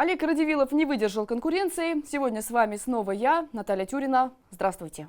Олег Радивилов не выдержал конкуренции. Сегодня с вами снова я, Наталья Тюрина. Здравствуйте.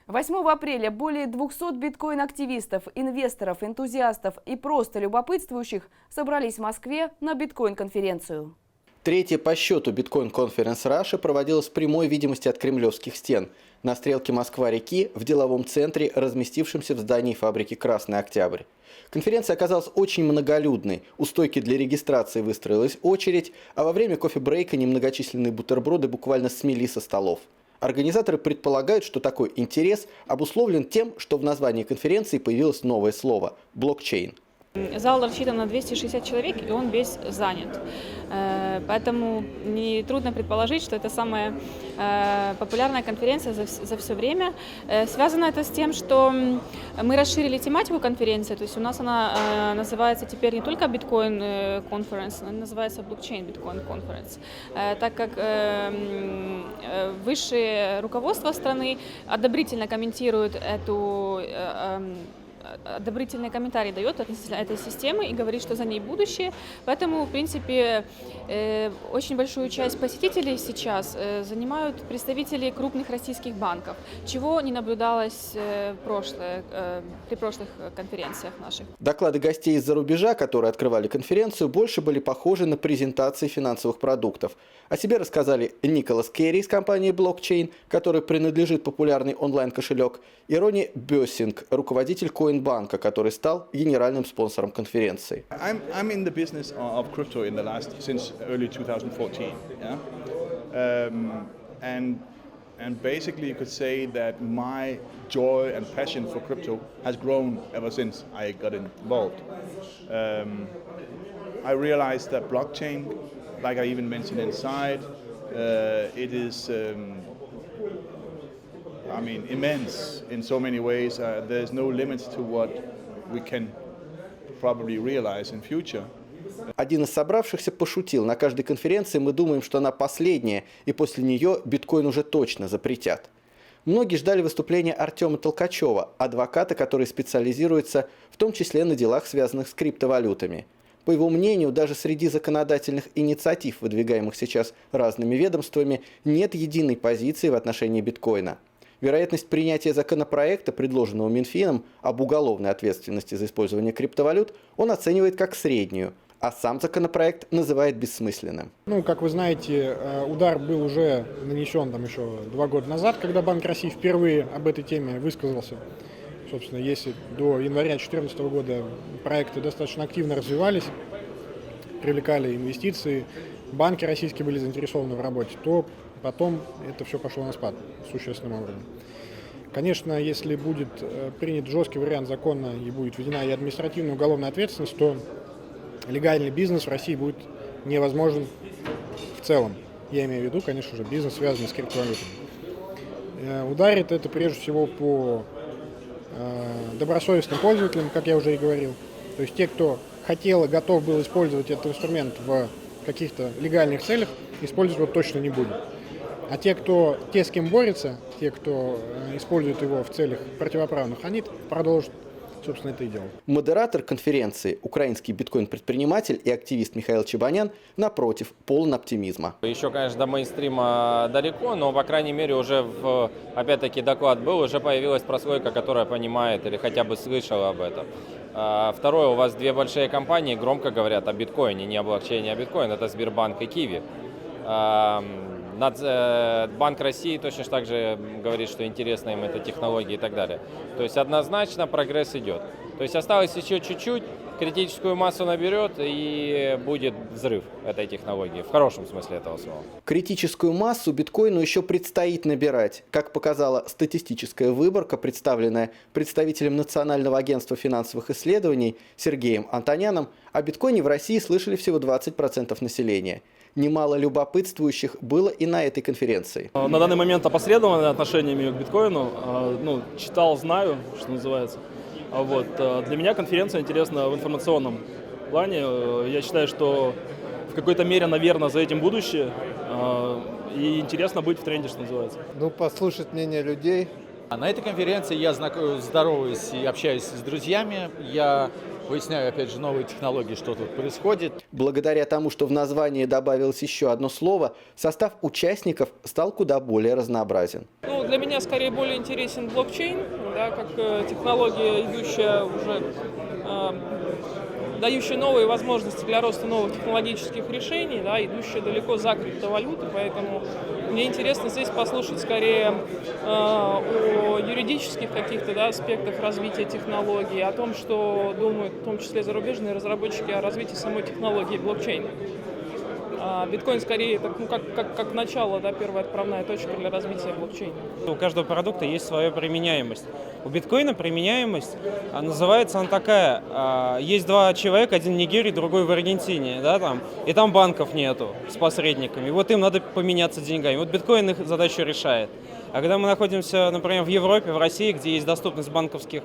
8 апреля более 200 биткоин-активистов, инвесторов, энтузиастов и просто любопытствующих собрались в Москве на биткоин-конференцию. Третья по счету Bitcoin Conference Russia проводилась в прямой видимости от кремлевских стен на стрелке Москва-реки в деловом центре, разместившемся в здании фабрики «Красный Октябрь». Конференция оказалась очень многолюдной. У стойки для регистрации выстроилась очередь, а во время кофе-брейка немногочисленные бутерброды буквально смели со столов. Организаторы предполагают, что такой интерес обусловлен тем, что в названии конференции появилось новое слово – блокчейн. Зал рассчитан на 260 человек, и он весь занят. Поэтому нетрудно предположить, что это самая популярная конференция за все время. Связано это с тем, что мы расширили тематику конференции. То есть у нас она называется теперь не только Bitcoin Conference, она называется Blockchain Bitcoin Conference. Так как высшее руководство страны одобрительно комментирует одобрительный комментарий дает относительно этой системы и говорит, что за ней будущее. Поэтому, в принципе, очень большую часть посетителей сейчас занимают представители крупных российских банков, чего не наблюдалось при прошлых конференциях наших. Доклады гостей из-за рубежа, которые открывали конференцию, больше были похожи на презентации финансовых продуктов. О себе рассказали Николас Керри из компании Blockchain, которой принадлежит популярный онлайн-кошелек, и Ронни Бёссинг, руководитель Coinbank, который стал генеральным спонсором конференции. I'm in the business of crypto since early 2014, yeah? And basically you could say that my joy and passion for crypto has grown ever since I got involved. I realized that blockchain, like I even mentioned inside, it is immense in so many ways. There's no limits to what we can probably realize in future. Один из собравшихся пошутил: на каждой конференции мы думаем, что она последняя, и после нее биткоин уже точно запретят. Многие ждали выступления Артема Толкачева, адвоката, который специализируется в том числе на делах, связанных с криптовалютами. По его мнению, даже среди законодательных инициатив, выдвигаемых сейчас разными ведомствами, нет единой позиции в отношении биткоина. Вероятность принятия законопроекта, предложенного Минфином, об уголовной ответственности за использование криптовалют, он оценивает как среднюю, а сам законопроект называет бессмысленным. Как вы знаете, удар был уже нанесен еще 2 года назад, когда Банк России впервые об этой теме высказался. Собственно, если до января 2014 года проекты достаточно активно развивались, привлекали инвестиции, банки российские были заинтересованы в работе, то потом это все пошло на спад существенным образом. Конечно, если будет принят жесткий вариант закона и будет введена и административная, и уголовная ответственность, то легальный бизнес в России будет невозможен в целом. Я имею в виду, конечно же, бизнес, связанный с криптовалютами. Ударит это прежде всего по добросовестным пользователям, как я уже и говорил. То есть те, кто хотел и готов был использовать этот инструмент в каких-то легальных целях, использовать его точно не будет. А те, с кем борется, те, кто использует его в целях противоправных, они продолжат, собственно, это и делать. Модератор конференции, украинский биткоин-предприниматель и активист Михаил Чебанян, напротив, полон оптимизма. Еще, конечно, до мейнстрима далеко, но, по крайней мере, уже, опять-таки, доклад был, уже появилась прослойка, которая понимает или хотя бы слышала об этом. Второе, у вас 2 большие компании громко говорят о биткоине, не о блокчейне, а биткоин, это Сбербанк и Киви. Банк России точно так же говорит, что интересна им эта технология и так далее. То есть однозначно прогресс идет. То есть осталось еще чуть-чуть, критическую массу наберет и будет взрыв этой технологии, в хорошем смысле этого слова. Критическую массу биткоину еще предстоит набирать. Как показала статистическая выборка, представленная представителем Национального агентства финансовых исследований Сергеем Антоняном, о биткоине в России слышали всего 20% населения. Немало любопытствующих было и на этой конференции. На данный момент опосредованное отношение имею к биткоину. Читал, знаю, что называется. Для меня конференция интересна в информационном плане. Я считаю, что в какой-то мере, наверное, за этим будущее. И интересно быть в тренде, что называется. Послушать мнение людей, На этой конференции я здороваюсь и общаюсь с друзьями. Я выясняю, опять же, новые технологии, что тут происходит. Благодаря тому, что в названии добавилось еще одно слово, состав участников стал куда более разнообразен. Ну, для меня скорее более интересен блокчейн, да, как технология, идущая уже, дающая новые возможности для роста новых технологических решений, да, идущая далеко за криптовалюты, поэтому мне интересно здесь послушать скорее о юридических каких-то, да, аспектах развития технологий, о том, что думают в том числе зарубежные разработчики о развитии самой технологии блокчейна. Биткоин скорее как начало, да, первая отправная точка для развития блокчейна. У каждого продукта есть своя применяемость. У биткоина применяемость, называется она такая, есть два человека, один в Нигерии, другой в Аргентине, да, там, и там банков нету с посредниками, вот им надо поменяться деньгами. Вот биткоин их задачу решает. А когда мы находимся, например, в Европе, в России, где есть доступность банковских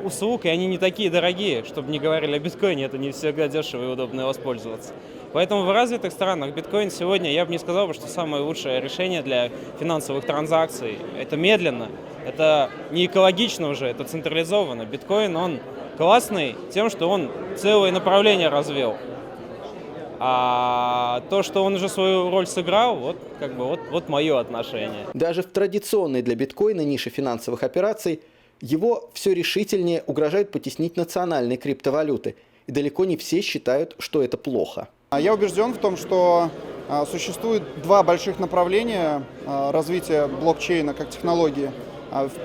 услуг, и они не такие дорогие, чтобы не говорили о биткоине, это не всегда дешево и удобно воспользоваться. Поэтому в развитых странах биткоин сегодня, я бы не сказал, что самое лучшее решение для финансовых транзакций. Это медленно, это не экологично уже, это централизованно. Биткоин, он классный тем, что он целое направление развил. А то, что он уже свою роль сыграл, вот мое отношение. Даже в традиционной для биткоина нише финансовых операций его все решительнее угрожают потеснить национальные криптовалюты. И далеко не все считают, что это плохо. Я убежден в том, что существует два больших направления развития блокчейна как технологии.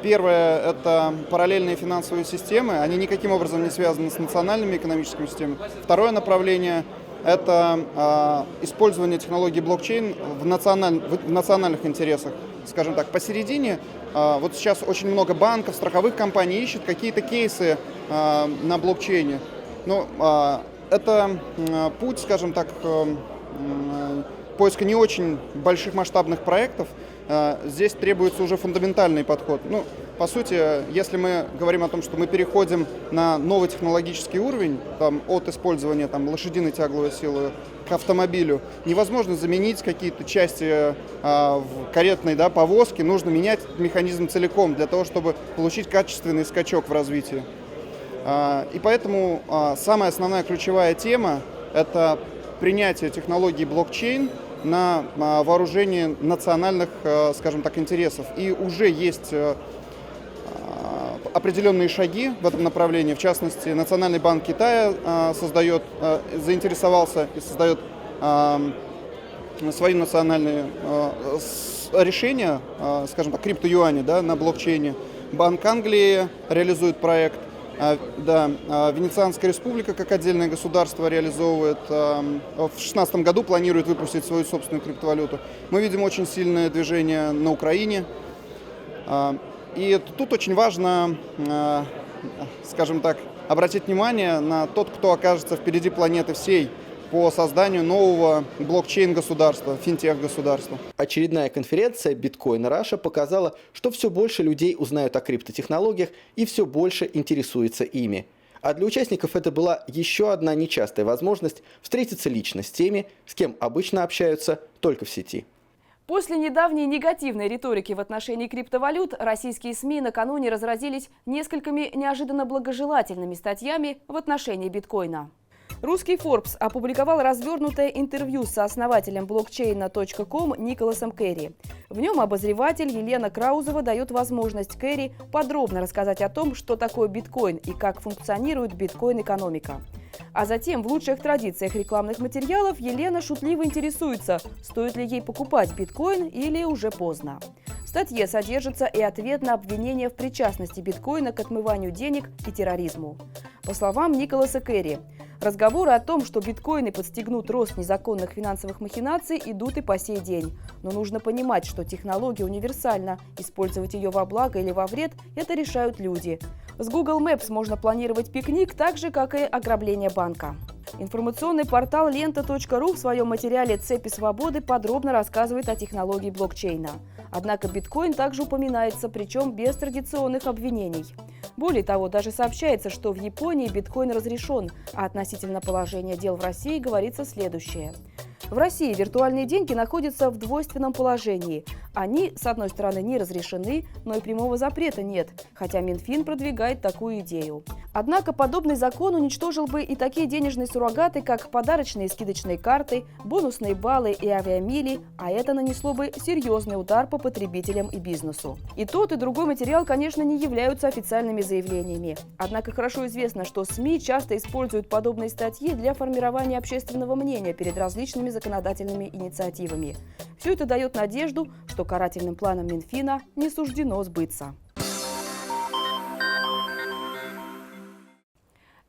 Первое – это параллельные финансовые системы, они никаким образом не связаны с национальными экономическими системами. Второе направление – это использование технологии блокчейн в национальных интересах. Скажем так, посередине, вот сейчас очень много банков, страховых компаний ищут какие-то кейсы на блокчейне. Но это путь, скажем так, поиска не очень больших масштабных проектов. Здесь требуется уже фундаментальный подход. Ну, по сути, если мы говорим о том, что мы переходим на новый технологический уровень, там, от использования лошадиной тягловой силы к автомобилю, невозможно заменить какие-то части в каретной, да, повозке, нужно менять механизм целиком для того, чтобы получить качественный скачок в развитии. И поэтому самая основная ключевая тема – это принятие технологии блокчейн на вооружение национальных, скажем так, интересов. И уже есть определенные шаги в этом направлении. В частности, Национальный банк Китая заинтересовался и создает свои национальные решения, скажем так, криптоюани, да, на блокчейне. Банк Англии реализует проект. Да, Венецианская республика как отдельное государство реализовывает, в 2016 году планирует выпустить свою собственную криптовалюту. Мы видим очень сильное движение на Украине. И тут очень важно, скажем так, обратить внимание на тот, кто окажется впереди планеты всей по созданию нового блокчейн-государства, финтех-государства. Очередная конференция Bitcoin Russia показала, что все больше людей узнают о криптотехнологиях и все больше интересуются ими. А для участников это была еще одна нечастая возможность встретиться лично с теми, с кем обычно общаются только в сети. После недавней негативной риторики в отношении криптовалют российские СМИ накануне разразились несколькими неожиданно благожелательными статьями в отношении биткоина. Русский Forbes опубликовал развернутое интервью с сооснователем блокчейна.com Николасом Керри. В нем обозреватель Елена Краузова дает возможность Керри подробно рассказать о том, что такое биткоин и как функционирует биткоин-экономика. А затем в лучших традициях рекламных материалов Елена шутливо интересуется, стоит ли ей покупать биткоин или уже поздно. В статье содержится и ответ на обвинение в причастности биткоина к отмыванию денег и терроризму. По словам Николаса Керри, разговоры о том, что биткоины подстегнут рост незаконных финансовых махинаций, идут и по сей день. Но нужно понимать, что технология универсальна. Использовать ее во благо или во вред – это решают люди. С Google Maps можно планировать пикник так же, как и ограбление банка. Информационный портал лента.ру в своем материале «Цепи свободы» подробно рассказывает о технологии блокчейна. Однако биткоин также упоминается, причем без традиционных обвинений. Более того, даже сообщается, что в Японии биткоин разрешен, а относительно положения дел в России говорится следующее. В России виртуальные деньги находятся в двойственном положении. Они, с одной стороны, не разрешены, но и прямого запрета нет, хотя Минфин продвигает такую идею. Однако подобный закон уничтожил бы и такие денежные суррогаты, как подарочные и скидочные карты, бонусные баллы и авиамили, а это нанесло бы серьезный удар по потребителям и бизнесу. И тот, и другой материал, конечно, не являются официальными заявлениями. Однако хорошо известно, что СМИ часто используют подобные статьи для формирования общественного мнения перед различными законодательными инициативами. Все это дает надежду, что карательным планам Минфина не суждено сбыться.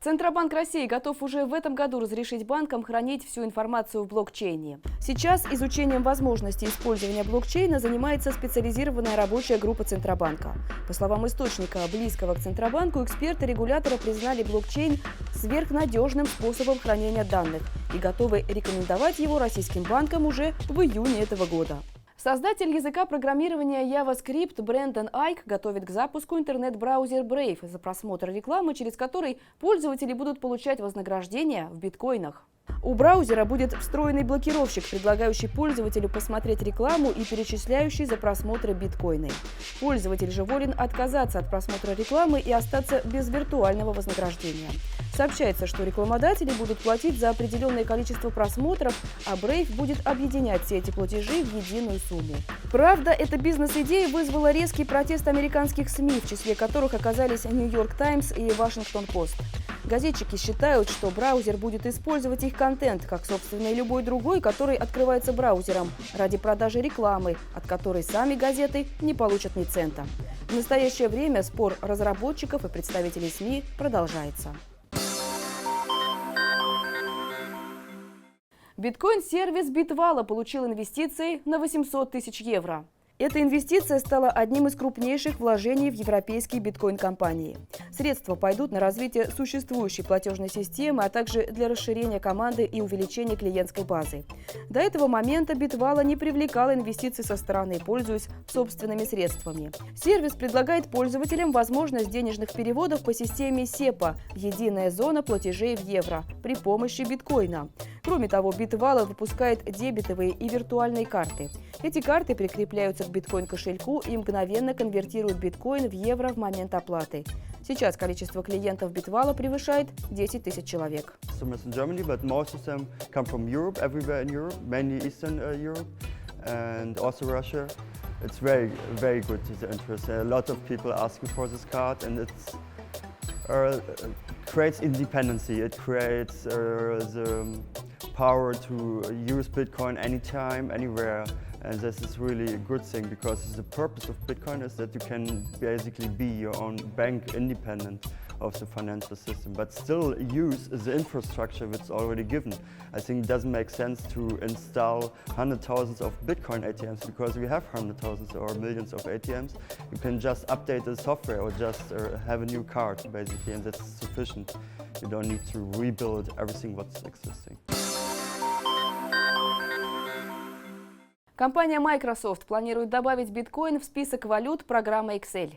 Центробанк России готов уже в этом году разрешить банкам хранить всю информацию в блокчейне. Сейчас изучением возможностей использования блокчейна занимается специализированная рабочая группа Центробанка. По словам источника, близкого к Центробанку, эксперты регулятора признали блокчейн сверхнадежным способом хранения данных и готовы рекомендовать его российским банкам уже в июне этого года. Создатель языка программирования JavaScript Брэндон Айк готовит к запуску интернет-браузер Brave за просмотр рекламы, через который пользователи будут получать вознаграждение в биткоинах. У браузера будет встроенный блокировщик, предлагающий пользователю посмотреть рекламу и перечисляющий за просмотры биткоины. Пользователь же волен отказаться от просмотра рекламы и остаться без виртуального вознаграждения. Сообщается, что рекламодатели будут платить за определенное количество просмотров, а Brave будет объединять все эти платежи в единую сумму. Правда, эта бизнес-идея вызвала резкий протест американских СМИ, в числе которых оказались New York Times и Washington Post. Газетчики считают, что браузер будет использовать их контент, как, собственно, и любой другой, который открывается браузером, ради продажи рекламы, от которой сами газеты не получат ни цента. В настоящее время спор разработчиков и представителей СМИ продолжается. Биткоин-сервис Bitwala получил инвестиции на 800 тысяч евро. Эта инвестиция стала одним из крупнейших вложений в европейские биткоин-компании. Средства пойдут на развитие существующей платежной системы, а также для расширения команды и увеличения клиентской базы. До этого момента Bitwala не привлекала инвестиций со стороны, пользуясь собственными средствами. Сервис предлагает пользователям возможность денежных переводов по системе SEPA – единая зона платежей в евро, при помощи биткоина. Кроме того, Bitwala выпускает дебетовые и виртуальные карты. Эти карты прикрепляются к биткоин-кошельку и мгновенно конвертируют биткоин в евро в момент оплаты. Сейчас количество клиентов Bitwala превышает 10 тысяч человек. Customers in Germany, but most of them come from Europe, everywhere in Europe, mainly Eastern Europe and also Russia. It's very good, the interest. A lot of people asking for this card, and it creates independency. It creates the power to use Bitcoin anytime, anywhere. And this is really a good thing, because the purpose of Bitcoin is that you can basically be your own bank, independent of the financial system, but still use the infrastructure that's already given. I think it doesn't make sense to install hundreds of thousands of Bitcoin ATMs, because we have hundreds of thousands or millions of ATMs. You can just update the software or just have a new card, basically, and that's sufficient. You don't need to rebuild everything what's existing. Компания Microsoft планирует добавить биткоин в список валют программы Excel.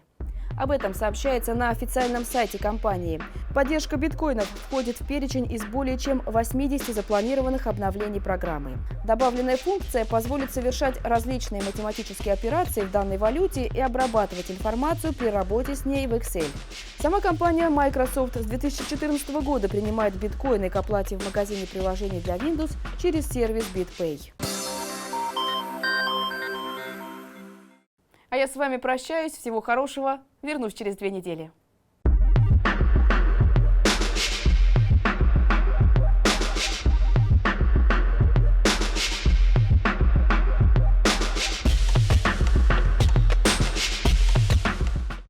Об этом сообщается на официальном сайте компании. Поддержка биткоинов входит в перечень из более чем 80 запланированных обновлений программы. Добавленная функция позволит совершать различные математические операции в данной валюте и обрабатывать информацию при работе с ней в Excel. Сама компания Microsoft с 2014 года принимает биткоины к оплате в магазине приложений для Windows через сервис BitPay. А я с вами прощаюсь. Всего хорошего. Вернусь через 2 недели.